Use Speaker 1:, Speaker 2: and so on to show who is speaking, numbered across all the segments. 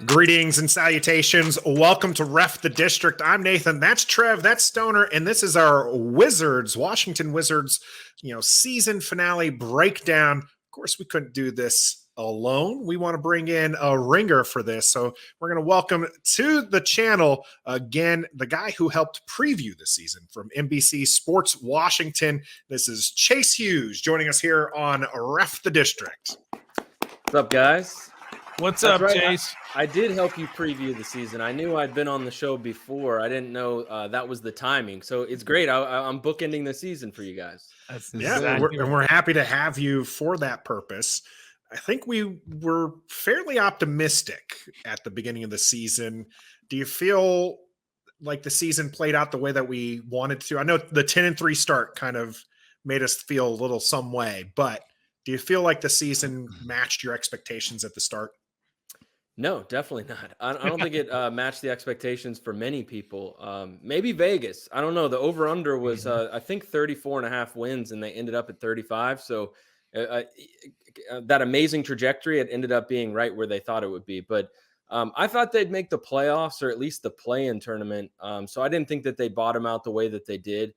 Speaker 1: Greetings and salutations. Welcome to Ref the District. I'm Nathan. That's Trev. That's Stoner. And this is our Wizards, Washington Wizards, season finale breakdown. Of course, we couldn't do this alone. We want to bring in a ringer for this. So we're going to welcome to the channel again, the guy who helped preview the season from NBC Sports Washington. This is Chase Hughes joining us here on Ref the District.
Speaker 2: What's up, guys?
Speaker 3: What's up, right, Chase?
Speaker 2: I did help you preview the season. I knew I'd been on the show before. I didn't know that was the timing. So it's great. I'm bookending the season for you guys.
Speaker 1: We're happy to have you for that purpose. I think we were fairly optimistic at the beginning of the season. Do you feel like the season played out the way that we wanted to? I know the 10-3 start kind of made us feel a little some way, but do you feel like the season matched your expectations at the start?
Speaker 2: No, definitely not. I don't think it matched the expectations for many people. Maybe Vegas. I don't know. The over-under was, I think, 34.5 wins, and they ended up at 35. So that amazing trajectory, it ended up being right where they thought it would be. But I thought they'd make the playoffs or at least the play-in tournament. So I didn't think that they'd bottom out the way that they did.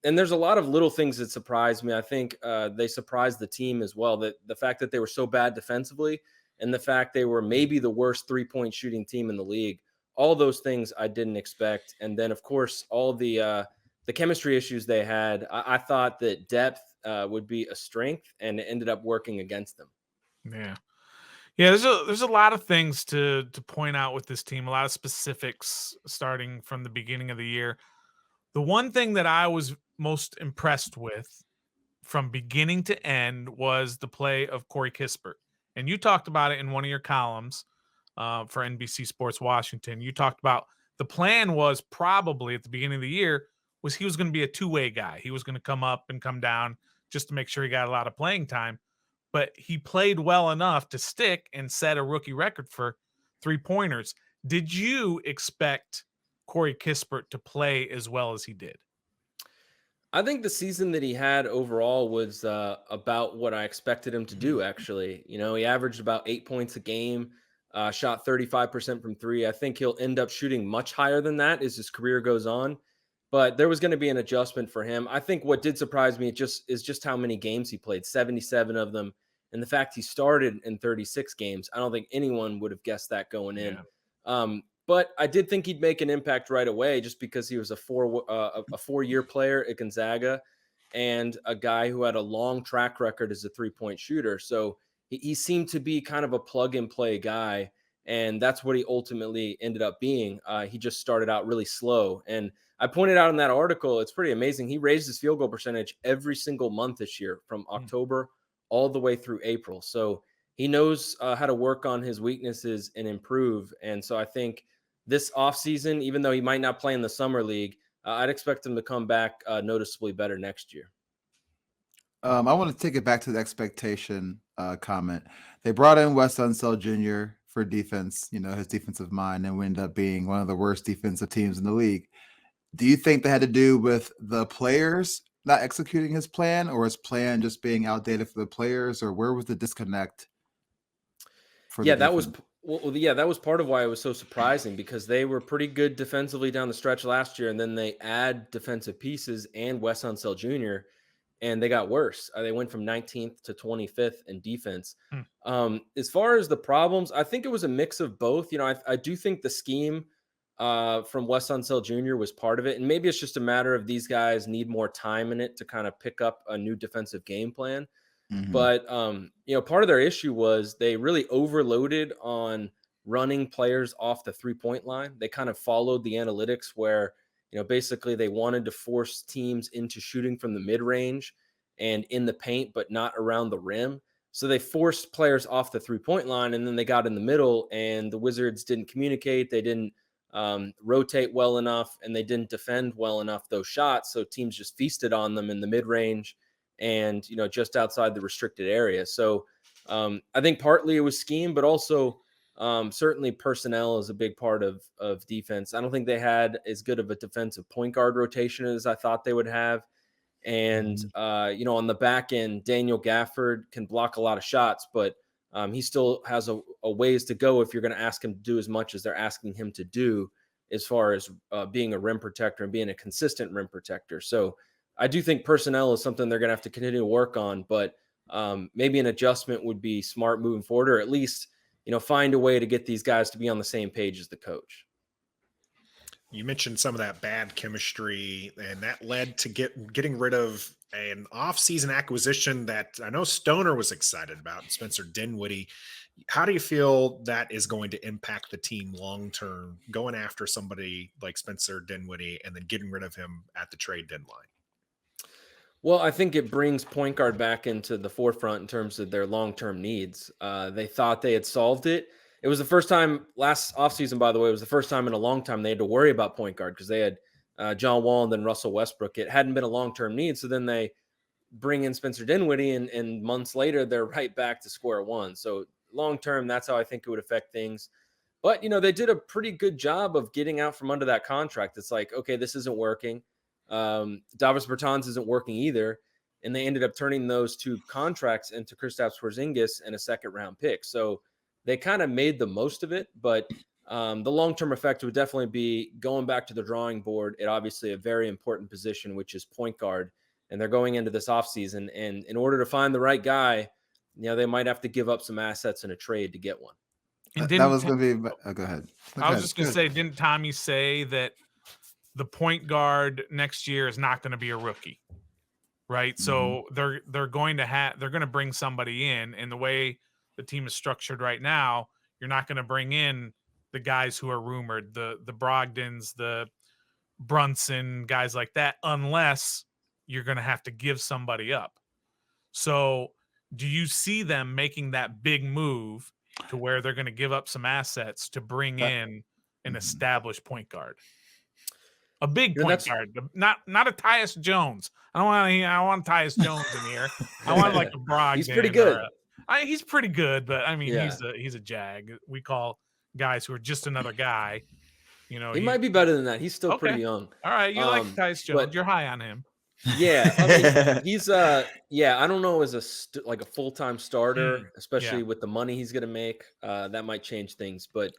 Speaker 2: And there's a lot of little things that surprised me. I think they surprised the team as well. That the fact that they were so bad defensively and the fact they were maybe the worst three-point shooting team in the league, all those things I didn't expect. And then, of course, all the chemistry issues they had, I thought that depth would be a strength, and it ended up working against them.
Speaker 3: Yeah. There's a lot of things to point out with this team, a lot of specifics starting from the beginning of the year. The one thing that I was most impressed with from beginning to end was the play of Corey Kispert. And you talked about it in one of your columns for NBC Sports Washington. You talked about the plan was probably at the beginning of the year was he was going to be a two-way guy. He was going to come up and come down just to make sure he got a lot of playing time. But he played well enough to stick and set a rookie record for three-pointers. Did you expect Corey Kispert to play as well as he did?
Speaker 2: I think the season that he had overall was about what I expected him to do, actually. He averaged about 8 points a game, shot 35% from three. I think he'll end up shooting much higher than that as his career goes on. But there was going to be an adjustment for him. I think what did surprise me is just how many games he played, 77 of them. And the fact he started in 36 games, I don't think anyone would have guessed that going in. Yeah. But I did think he'd make an impact right away just because he was a four-year player at Gonzaga and a guy who had a long track record as a three-point shooter. So he seemed to be kind of a plug-and-play guy, and that's what he ultimately ended up being. He just started out really slow. And I pointed out in that article, it's pretty amazing. He raised his field goal percentage every single month this year from October all the way through April. So he knows how to work on his weaknesses and improve. And so I think this offseason, even though he might not play in the summer league, I'd expect him to come back noticeably better next year.
Speaker 4: I want to take it back to the expectation comment. They brought in Wes Unseld Jr. for defense, his defensive mind, and we ended up being one of the worst defensive teams in the league. Do you think that had to do with the players not executing his plan, or his plan just being outdated for the players, or where was the disconnect?
Speaker 2: That was part of why it was so surprising, because they were pretty good defensively down the stretch last year, and then they add defensive pieces and Wes Unseld Jr., and they got worse. They went from 19th to 25th in defense. As far as the problems, I think it was a mix of both. I do think the scheme from Wes Unseld Jr. was part of it, and maybe it's just a matter of these guys need more time in it to kind of pick up a new defensive game plan. Mm-hmm. But, part of their issue was they really overloaded on running players off the three-point line. They kind of followed the analytics where, basically they wanted to force teams into shooting from the mid-range and in the paint, but not around the rim. So they forced players off the three-point line, and then they got in the middle, and the Wizards didn't communicate. They didn't rotate well enough, and they didn't defend well enough those shots. So teams just feasted on them in the mid-range and, just outside the restricted area. So I think partly it was scheme, but also certainly personnel is a big part of defense. I don't think they had as good of a defensive point guard rotation as I thought they would have. And, on the back end, Daniel Gafford can block a lot of shots, but he still has a ways to go if you're going to ask him to do as much as they're asking him to do as far as being a rim protector and being a consistent rim protector. So I do think personnel is something they're going to have to continue to work on, but maybe an adjustment would be smart moving forward, or at least, find a way to get these guys to be on the same page as the coach.
Speaker 1: You mentioned some of that bad chemistry, and that led to getting rid of an off-season acquisition that I know Stoner was excited about, Spencer Dinwiddie. How do you feel that is going to impact the team long-term, going after somebody like Spencer Dinwiddie and then getting rid of him at the trade deadline?
Speaker 2: Well, I think it brings point guard back into the forefront in terms of their long-term needs. They thought they had solved it. It was the first time last offseason, by the way, it was the first time in a long time they had to worry about point guard because they had John Wall and then Russell Westbrook. It hadn't been a long-term need. So then they bring in Spencer Dinwiddie and months later, they're right back to square one. So long-term, that's how I think it would affect things. But, they did a pretty good job of getting out from under that contract. It's like, okay, this isn't working. Davis Bertans isn't working either. And they ended up turning those two contracts into Kristaps Porzingis and a second-round pick. So they kind of made the most of it, but the long-term effect would definitely be going back to the drawing board at obviously a very important position, which is point guard. And they're going into this offseason. And in order to find the right guy, they might have to give up some assets in a trade to get one.
Speaker 4: And that was going to be go ahead.
Speaker 3: I was just going to say, didn't Tommy say that the point guard next year is not going to be a rookie? Right. Mm-hmm. So they're going to bring somebody in, and the way the team is structured right now, you're not going to bring in the guys who are rumored, the Brogdons, the Brunson, guys like that, unless you're going to have to give somebody up. So do you see them making that big move to where they're going to give up some assets to bring in an established point guard? A big point guard, not a Tyus Jones. I don't want Tyus Jones in here. I want like a Brogdon.
Speaker 2: He's pretty good.
Speaker 3: He's pretty good, but I mean, he's a jag. We call guys who are just another guy.
Speaker 2: He might be better than that. He's still pretty young.
Speaker 3: All right, you like Tyus Jones. You're high on him.
Speaker 2: Yeah, I mean, he's I don't know, as a full-time starter, especially with the money he's going to make. That might change things, but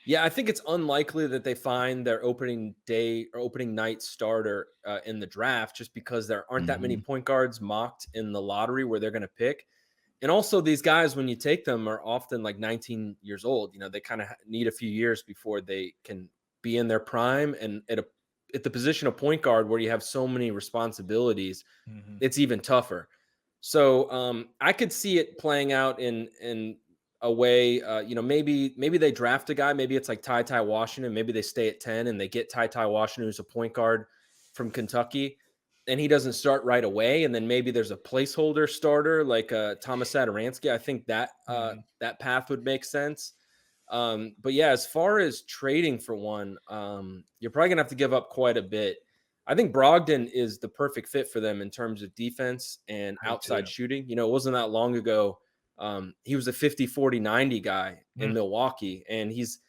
Speaker 2: yeah, I think it's unlikely that they find their opening day or opening night starter in the draft, just because there aren't that many point guards mocked in the lottery where they're going to pick. And also, these guys, when you take them, are often like 19 years old. They kind of need a few years before they can be in their prime. And at the position of point guard, where you have so many responsibilities, it's even tougher. So I could see it playing out in a way, maybe they draft a guy. Maybe it's like Ty Washington. Maybe they stay at 10 and they get Ty Washington, who's a point guard from Kentucky, and he doesn't start right away. And then maybe there's a placeholder starter like Thomas Satoransky. I think that that path would make sense. But yeah, as far as trading for one, you're probably gonna have to give up quite a bit. I think Brogdon is the perfect fit for them in terms of defense and outside shooting. It wasn't that long ago. He was a 50-40-90 guy in Milwaukee, and he's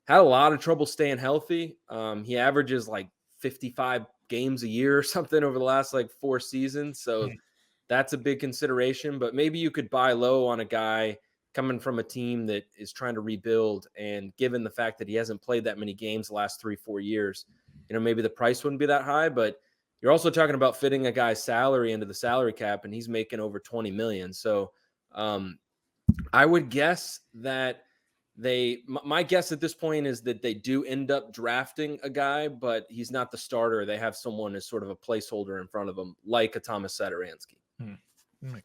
Speaker 2: had a lot of trouble staying healthy. He averages like 55 games a year or something over the last like 4 seasons. So that's a big consideration, but maybe you could buy low on a guy coming from a team that is trying to rebuild. And given the fact that he hasn't played that many games the last 3-4 years, maybe the price wouldn't be that high, but you're also talking about fitting a guy's salary into the salary cap, and he's making over $20 million. So I would guess that my guess at this point is that they do end up drafting a guy, but he's not the starter. They have someone as sort of a placeholder in front of them, like a Thomas Satoransky.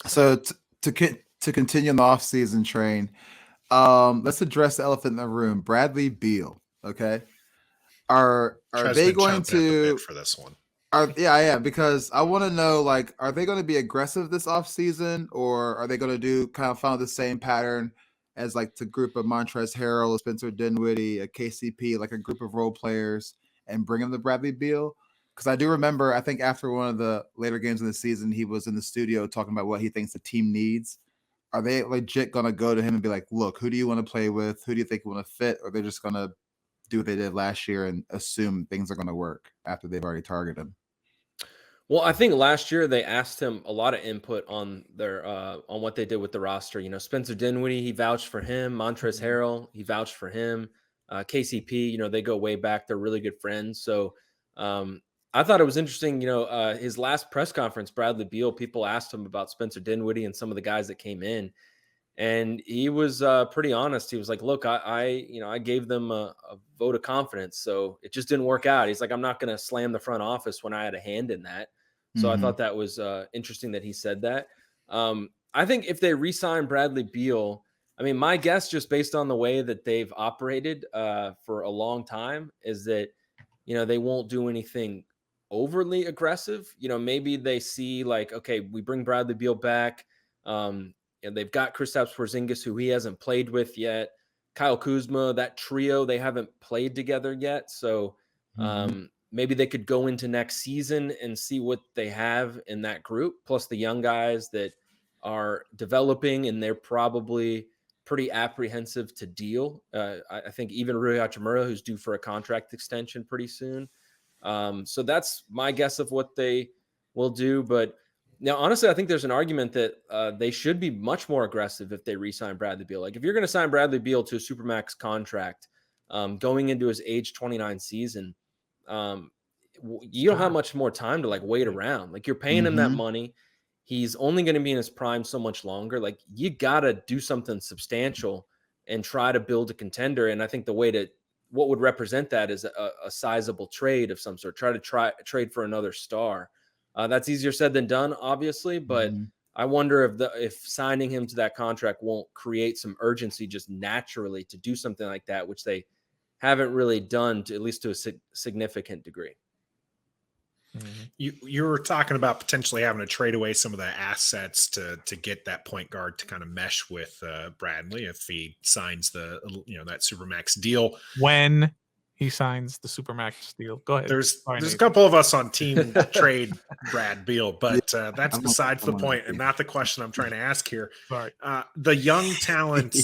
Speaker 4: So to continue on the offseason train, let's address the elephant in the room. Bradley Beal. Okay. Are they going to
Speaker 1: for this one?
Speaker 4: I am, because I want to know, like, are they going to be aggressive this offseason, or are they going to do kind of follow the same pattern as like the group of Montrezl Harrell, Spencer Dinwiddie, a KCP, like a group of role players, and bring him to Bradley Beal? Because I do remember, I think after one of the later games in the season, he was in the studio talking about what he thinks the team needs. Are they legit going to go to him and be like, look, who do you want to play with? Who do you think you want to fit? Or they're just going to do what they did last year and assume things are going to work after they've already targeted him?
Speaker 2: Well, I think last year they asked him a lot of input on their on what they did with the roster. You know, Spencer Dinwiddie, he vouched for him. Montrezl Harrell, he vouched for him. KCP, you know, they go way back. They're really good friends. So I thought it was interesting. You know, his last press conference, Bradley Beal, people asked him about Spencer Dinwiddie and some of the guys that came in, and he was pretty honest. He was like, "Look, I gave them a vote of confidence, so it just didn't work out." He's like, "I'm not going to slam the front office when I had a hand in that." So I thought that was interesting that he said that. I think if they re-sign Bradley Beal, I mean, my guess, just based on the way that they've operated for a long time, is that, you know, they won't do anything overly aggressive. You know, maybe they see like, okay, we bring Bradley Beal back. And they've got Kristaps Porzingis, who he hasn't played with yet. Kyle Kuzma, that trio, they haven't played together yet. So maybe they could go into next season and see what they have in that group, plus the young guys that are developing, and they're probably pretty apprehensive to deal. I think even Rui Hachimura, who's due for a contract extension pretty soon. So that's my guess of what they will do. But now, honestly, I think there's an argument that they should be much more aggressive if they re-sign Bradley Beal. Like, if you're going to sign Bradley Beal to a Supermax contract going into his age 29 season, you don't have much more time to like wait around. Like, you're paying him that money. He's only going to be in his prime so much longer. Like, you got to do something substantial and try to build a contender. And I think the way to what would represent that is a sizable trade of some sort. Try to trade for another star. That's easier said than done, obviously, but I wonder if signing him to that contract won't create some urgency just naturally to do something like that, which they haven't really done, to at least to a significant degree.
Speaker 1: You were talking about potentially having to trade away some of the assets to get that point guard to kind of mesh with Bradley if he signs that Supermax deal.
Speaker 3: When he signs the Supermax deal, go ahead.
Speaker 1: There's a couple of us on team trade Brad Beal, but that's besides the point and not the question I'm trying to ask here.
Speaker 3: Sorry.
Speaker 1: The young talent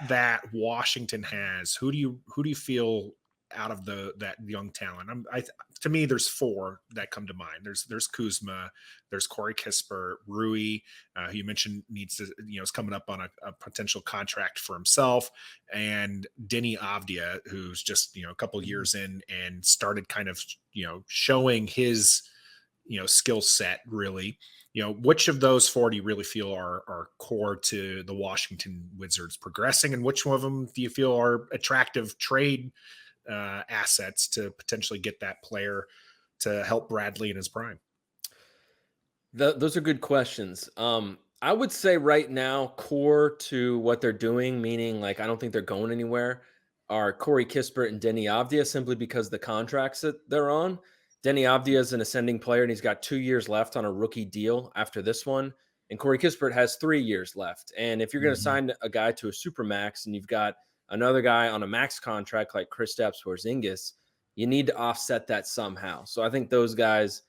Speaker 1: that Washington has, who do you feel out of that young talent? To me, there's four that come to mind. There's Kuzma, there's Corey Kispert, Rui, who you mentioned needs to, is coming up on a potential contract for himself, and Jaden Ivey, who's just, a couple years in and started kind of, showing his, skill set really. Which of those four do you really feel are core to the Washington Wizards progressing, and which one of them do you feel are attractive trade assets to potentially get that player to help Bradley in his prime?
Speaker 2: Those are good questions. I would say right now, core to what they're doing, meaning like I don't think they're going anywhere, are Corey Kispert and Jaden Ivey, simply because the contracts that they're on. Jaden Ivey is an ascending player, and he's got 2 years left on a rookie deal after this one. And Corey Kispert has 3 years left. And if you're going to sign a guy to a Supermax and you've got another guy on a max contract like Kristaps Porzingis, you need to offset that somehow. So I think those guys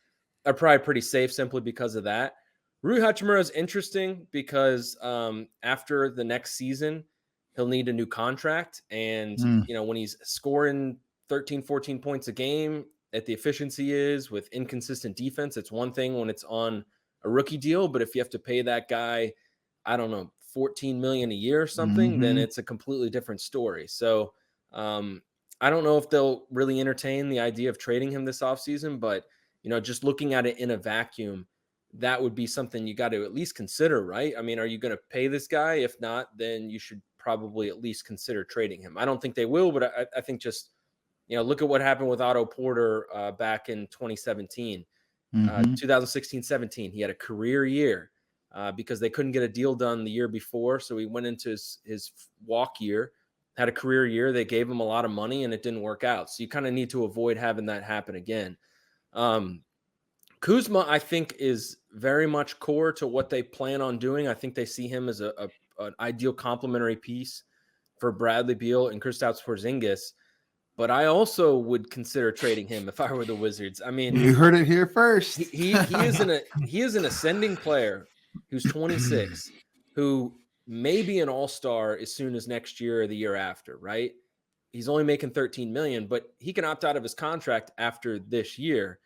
Speaker 2: are probably pretty safe simply because of that. Rui Hachimura is interesting because after the next season, he'll need a new contract. And, when he's scoring 13, 14 points a game at the efficiency is with inconsistent defense, it's one thing when it's on a rookie deal. But if you have to pay that guy, I don't know, $14 million a year or something, then it's a completely different story. So I don't know if they'll really entertain the idea of trading him this offseason, but, just looking at it in a vacuum, that would be something you got to at least consider, right? I mean, are you going to pay this guy? If not, then you should probably at least consider trading him. I don't think they will, but I think just, look at what happened with Otto Porter back in 2017, 2016-17. He had a career year. Because they couldn't get a deal done the year before. So he went into his walk year, had a career year. They gave him a lot of money and it didn't work out. So you kind of need to avoid having that happen again. Kuzma, I think, is very much core to what they plan on doing. I think they see him as an ideal complementary piece for Bradley Beal and Kristaps Porzingis. But I also would consider trading him if I were the Wizards. I mean,
Speaker 4: you heard it here first.
Speaker 2: He is an ascending player who's 26, who may be an all-star as soon as next year or the year after, right? He's only making $13 million, but he can opt out of his contract after this year.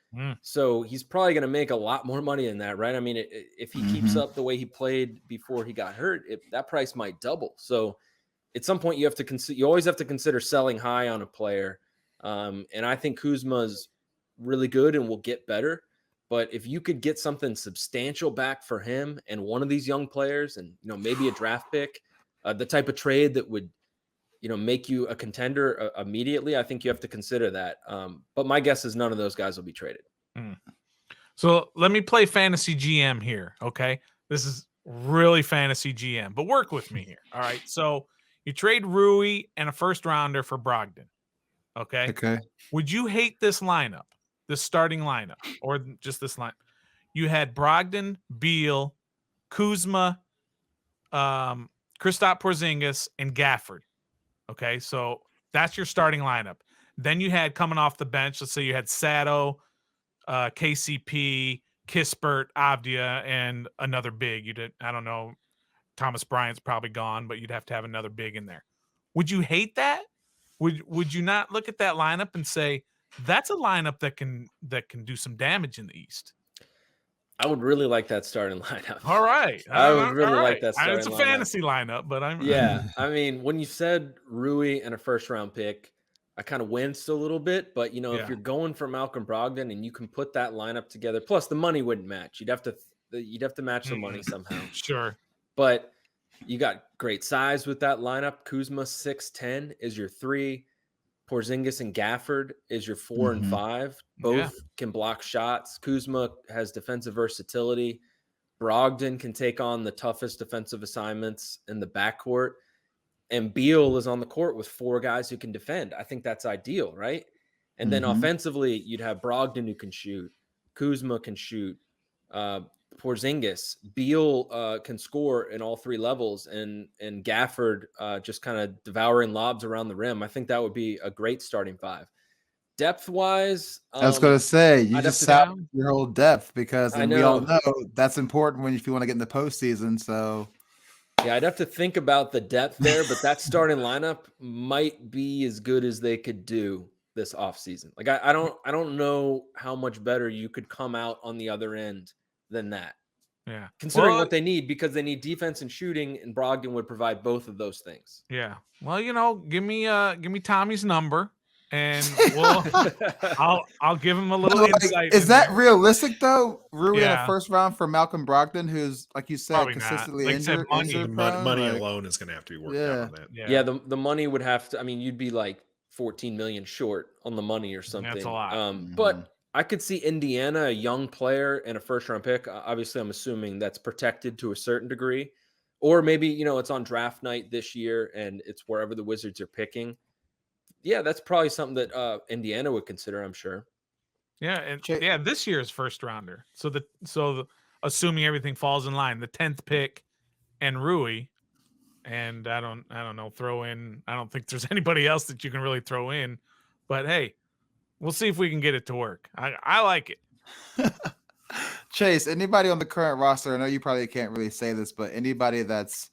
Speaker 2: So he's probably going to make a lot more money than that, right? I mean, if he keeps up the way he played before he got hurt, that price might double. So at some point you always have to consider selling high on a player. And I think Kuzma's really good and will get better. But if you could get something substantial back for him and one of these young players and, maybe a draft pick, the type of trade that would, make you a contender immediately, I think you have to consider that. But my guess is none of those guys will be traded.
Speaker 3: So let me play fantasy GM here. Okay. This is really fantasy GM, but work with me here. All right. So you trade Rui and a first rounder for Brogdon. Okay. Would you hate this lineup, this starting lineup, or just this line? You had Brogdon, Beal, Kuzma, Kristaps Porzingis, and Gafford. Okay, so that's your starting lineup. Then you had coming off the bench, let's say you had Sato, KCP, Kissberg, Avdia, and another big. I don't know, Thomas Bryant's probably gone, but you'd have to have another big in there. Would you hate that? Would you not look at that lineup and say that's a lineup that can do some damage in the East?
Speaker 2: I would really like that starting lineup.
Speaker 3: All right.
Speaker 2: I would really like that starting lineup.
Speaker 3: It's a fantasy lineup, but
Speaker 2: I mean, when you said Rui and a first round pick, I kind of winced a little bit, but if you're going for Malcolm Brogdon and you can put that lineup together, plus the money wouldn't match. You'd have to match the money somehow.
Speaker 3: Sure.
Speaker 2: But you got great size with that lineup. Kuzma 6'10" is your 3. Porzingis and Gafford is your 4 and 5. Both can block shots. Kuzma has defensive versatility. Brogdon can take on the toughest defensive assignments in the backcourt. And Beal is on the court with 4 guys who can defend. I think that's ideal, right? And then offensively, you'd have Brogdon who can shoot. Kuzma can shoot. Porzingis. Beal can score in all 3 levels. And Gafford just kind of devouring lobs around the rim. I think that would be a great starting 5. Depth-wise,
Speaker 4: I was going to say, you just sapped your whole depth because we all know that's important if you want to get in the postseason. So,
Speaker 2: yeah, I'd have to think about the depth there, but that starting lineup might be as good as they could do this offseason. Like, I don't know how much better you could come out on the other end than that.
Speaker 3: Yeah,
Speaker 2: considering what they need, because they need defense and shooting, and Brogdon would provide both of those things.
Speaker 3: Yeah. Well, give me Tommy's number. And I'll give him a little insight.
Speaker 4: Is that realistic though? Rui in the first round for Malcolm Brogdon, who's like you said,
Speaker 3: probably
Speaker 4: consistently
Speaker 3: injured.
Speaker 1: Money alone is going to have to be worked out on that.
Speaker 2: Yeah, the money would have to. I mean, you'd be like 14 million short on the money or something.
Speaker 3: That's a lot.
Speaker 2: But I could see Indiana, a young player and a first round pick. Obviously, I'm assuming that's protected to a certain degree, or maybe it's on draft night this year and it's wherever the Wizards are picking. Yeah, that's probably something that Indiana would consider, I'm sure.
Speaker 3: Yeah, and this year's first rounder. So assuming everything falls in line, the 10th pick and Rui, and I don't know, throw in. I don't think there's anybody else that you can really throw in, but hey, we'll see if we can get it to work. I like it.
Speaker 4: Chase, anybody on the current roster? I know you probably can't really say this, but anybody that's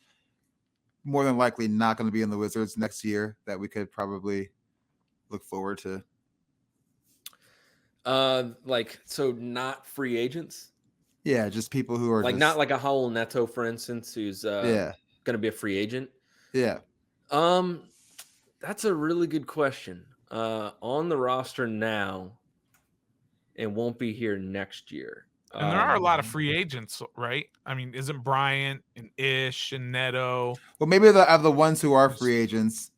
Speaker 4: more than likely not going to be in the Wizards next year that we could probably look forward to?
Speaker 2: So not free agents?
Speaker 4: Yeah, just people who are
Speaker 2: not like a Raul Neto, for instance, who's going to be a free agent.
Speaker 4: Yeah.
Speaker 2: That's a really good question. On the roster now and won't be here next year.
Speaker 3: And there are a lot of free agents, right? I mean, isn't Bryant and Ish and Neto?
Speaker 4: Well, maybe of the ones who are free agents,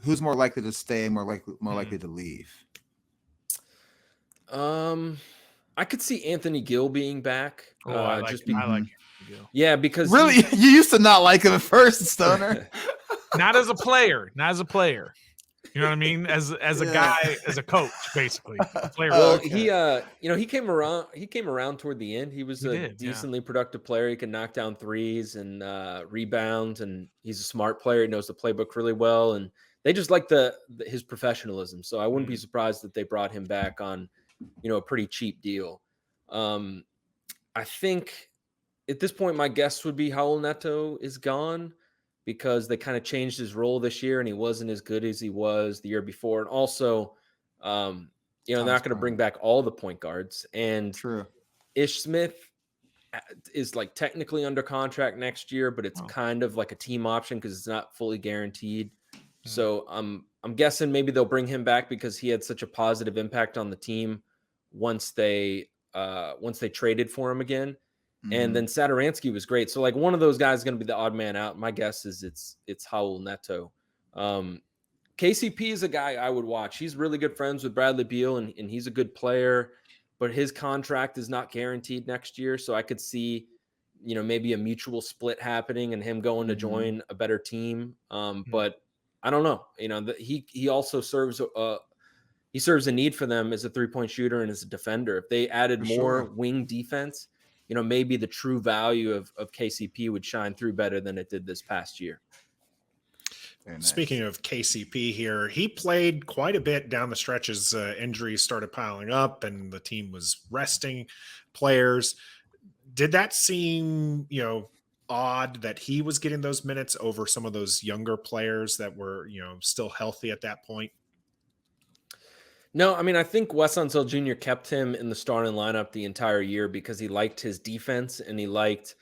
Speaker 4: who's more likely to stay and more likely to leave?
Speaker 2: I could see Anthony Gill being back.
Speaker 3: I like Gill.
Speaker 2: Yeah, because
Speaker 4: really, you used to not like him at first, Stoner.
Speaker 3: Not as a player. You know what I mean? As a guy, as a coach, basically. A player.
Speaker 2: Well, he came around. He came around toward the end. He was a decently productive player. He can knock down threes and rebound, and he's a smart player. He knows the playbook really well, and they just like his professionalism. So I wouldn't be surprised that they brought him back on, a pretty cheap deal. I think at this point, my guess would be Raul Neto is gone, because they kind of changed his role this year and he wasn't as good as he was the year before. And also, they're not going to bring back all the point guards. And
Speaker 4: True.
Speaker 2: Ish Smith is like technically under contract next year, but it's kind of like a team option because it's not fully guaranteed. So I'm guessing maybe they'll bring him back because he had such a positive impact on the team once they traded for him again. And then Satoransky was great. So like one of those guys is going to be the odd man out. My guess is it's Raul Neto. KCP is a guy I would watch. He's really good friends with Bradley Beal, and he's a good player, but his contract is not guaranteed next year. So I could see, maybe a mutual split happening and him going to join a better team. But I don't know. He also serves a need for them as a 3-point shooter and as a defender. If they added more wing defense, maybe the true value of KCP would shine through better than it did this past year.
Speaker 1: Nice. Speaking of KCP here, he played quite a bit down the stretch as injuries started piling up and the team was resting players. Did that seem, odd that he was getting those minutes over some of those younger players that were, still healthy at that point?
Speaker 2: No, I mean, I think Wes Unseld Jr. kept him in the starting lineup the entire year because he liked his defense and he liked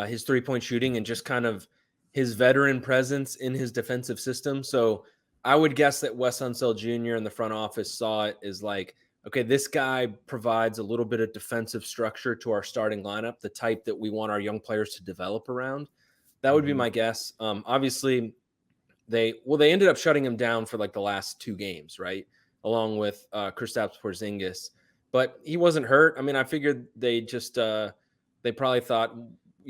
Speaker 2: his 3-point shooting and just kind of his veteran presence in his defensive system. So I would guess that Wes Unseld Jr. in the front office saw it as like, okay, this guy provides a little bit of defensive structure to our starting lineup, the type that we want our young players to develop around. That would be my guess. Obviously, they ended up shutting him down for like the last 2 games, right? Along with Kristaps Porzingis, but he wasn't hurt. I mean, I figured they probably thought,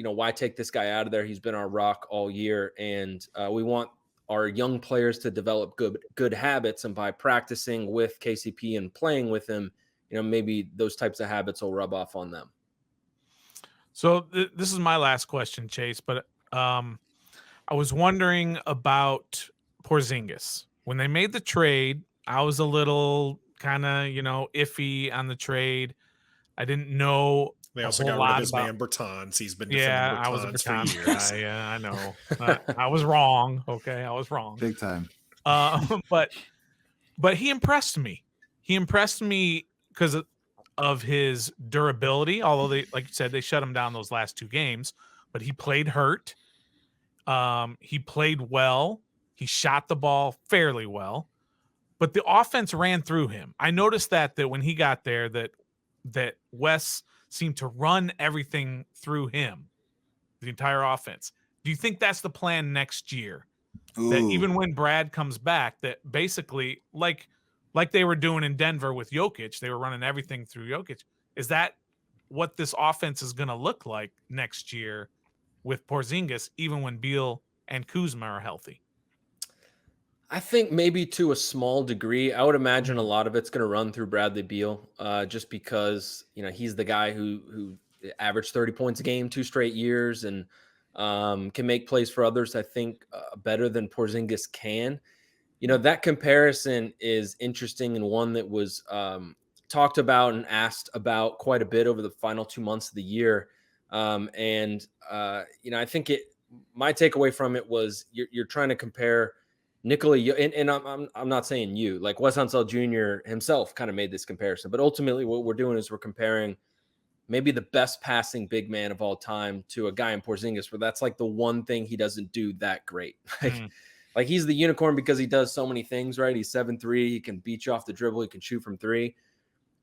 Speaker 2: why take this guy out of there? He's been our rock all year, and we want our young players to develop good habits. And by practicing with KCP and playing with him, maybe those types of habits will rub off on them.
Speaker 3: So this is my last question, Chase, but I was wondering about Porzingis. When they made the trade, I was a little kind of, iffy on the trade. I didn't know.
Speaker 1: They also got rid of his man Bertans. He's been defending Bertans
Speaker 3: I was a Bertans
Speaker 1: for years.
Speaker 3: I know. I was wrong. Okay, I was wrong.
Speaker 4: Big time.
Speaker 3: But he impressed me. He impressed me because of his durability. Although they, like you said, they shut him down those last 2 games, but he played hurt. He played well. He shot the ball fairly well. But the offense ran through him. I noticed that when he got there, that Wes seemed to run everything through him, the entire offense. Do you think that's the plan next year? Ooh. That even when Brad comes back, that basically like they were doing in Denver with Jokic, they were running everything through Jokic. Is that what this offense is going to look like next year with Porzingis, even when Beal and Kuzma are healthy?
Speaker 2: I think maybe to a small degree. I would imagine a lot of it's going to run through Bradley Beal, just because he's the guy who averaged 30 points a game 2 straight years and can make plays for others. I think better than Porzingis can. That comparison is interesting and one that was talked about and asked about quite a bit over the final 2 months of the year. I think my takeaway from it was you're trying to compare Nikola, and I'm not saying you, like Wes Unseld Jr. himself kind of made this comparison, but ultimately what we're doing is we're comparing maybe the best passing big man of all time to a guy in Porzingis, where that's like the one thing he doesn't do that great. Like he's the unicorn because he does so many things, right? He's 7'3", he can beat you off the dribble, he can shoot from 3.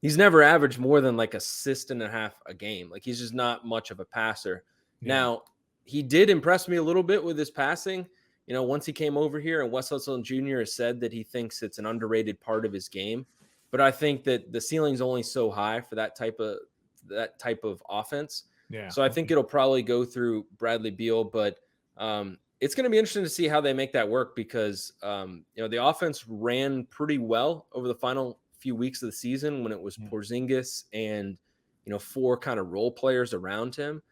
Speaker 2: He's never averaged more than like assist and a half a game. Like he's just not much of a passer. Yeah. Now, he did impress me a little bit with his passing. Once he came over here, and Wes Unseld Jr. has said that he thinks it's an underrated part of his game. But I think that the ceiling's only so high for that type of offense. Yeah. So I think it'll probably go through Bradley Beal, but it's going to be interesting to see how they make that work because the offense ran pretty well over the final few weeks of the season when it was Porzingis and 4 kind of role players around him.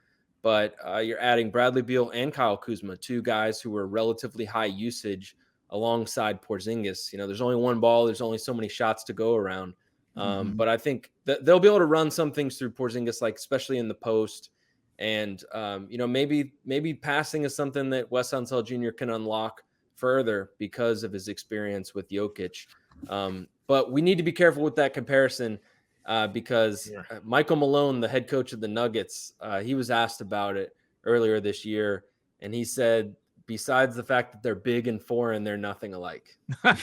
Speaker 2: But you're adding Bradley Beal and Kyle Kuzma, 2 guys who were relatively high usage alongside Porzingis. There's only one ball. There's only so many shots to go around. But I think that they'll be able to run some things through Porzingis, like especially in the post. And, maybe passing is something that Wes Unseld Jr. can unlock further because of his experience with Jokic. But we need to be careful with that comparison because Michael Malone, the head coach of the Nuggets, he was asked about it earlier this year, and he said, besides the fact that they're big and foreign, they're nothing alike.
Speaker 3: All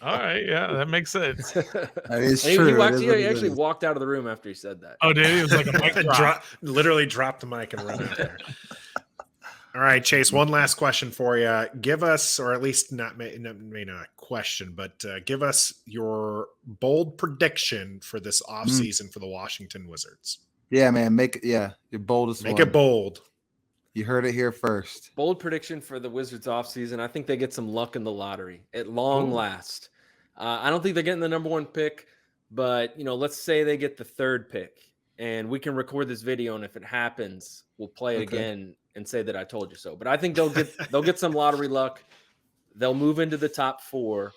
Speaker 3: right, yeah, that makes sense.
Speaker 4: That is true.
Speaker 2: He actually walked out of the room after he said that.
Speaker 3: Oh, did he? It was like a mic drop.
Speaker 1: Literally dropped the mic and run out there. All right, Chase, one last question for you. Give us, or at least not a question, but give us your bold prediction for this offseason for the Washington Wizards.
Speaker 4: Yeah, man. your boldest one.
Speaker 1: Make it bold.
Speaker 4: You heard it here first.
Speaker 2: Bold prediction for the Wizards offseason. I think they get some luck in the lottery at long last. I don't think they're getting the number 1 pick, but let's say they get the 3rd pick, and we can record this video, and if it happens, we'll play it again and say that I told you so. But I think they'll get some lottery luck. They'll move into the top 4,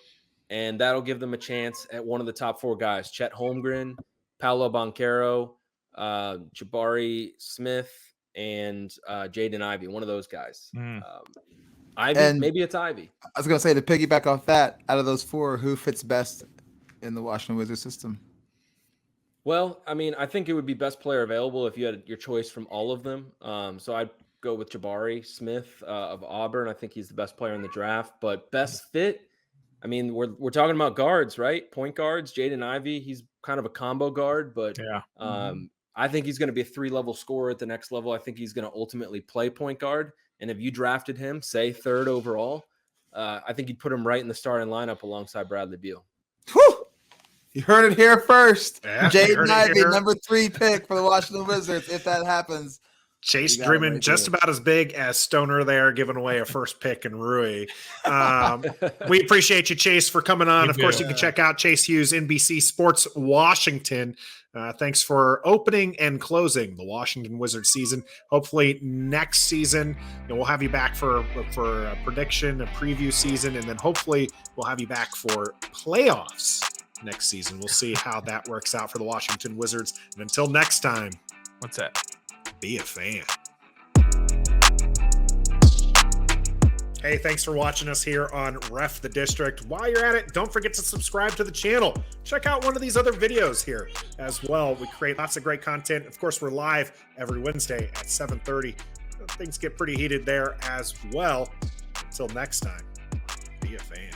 Speaker 2: and that'll give them a chance at one of the top 4 guys: Chet Holmgren, Paolo Banchero, Jabari Smith, and Jaden Ivey, one of those guys. Ivy, and maybe it's Ivy.
Speaker 4: I was going to say, to piggyback off that, out of those 4, who fits best in the Washington Wizards system?
Speaker 2: Well, I mean, I think it would be best player available if you had your choice from all of them. So I'd go with Jabari Smith of Auburn. I think he's the best player in the draft. But best fit, I mean, we're talking about guards, right? Point guards. Jaden Ivey, he's kind of a combo guard, but I think he's going to be a 3-level scorer at the next level. I think he's going to ultimately play point guard. And if you drafted him, say 3rd overall, I think you'd put him right in the starting lineup alongside Bradley Beal.
Speaker 4: Whew! You heard it here first.
Speaker 1: Yeah,
Speaker 4: Jaden Ivey, number 3 pick for the Washington Wizards. If that happens,
Speaker 1: Chase dreaming just about as big as Stoner there, giving away a 1st pick in Rui. We appreciate you, Chase, for coming on. Of course, you can check out Chase Hughes, NBC Sports Washington. Thanks for opening and closing the Washington Wizards season. Hopefully next season we'll have you back for a prediction, a preview season, and then hopefully we'll have you back for playoffs next season. We'll see how that works out for the Washington Wizards. And until next time,
Speaker 3: what's that?
Speaker 1: Be a fan. Hey, thanks for watching us here on Ref the District. While you're at it, don't forget to subscribe to the channel. Check out one of these other videos here as well. We create lots of great content. Of course, we're live every Wednesday at 7:30. Things get pretty heated there as well. Until next time, be a fan.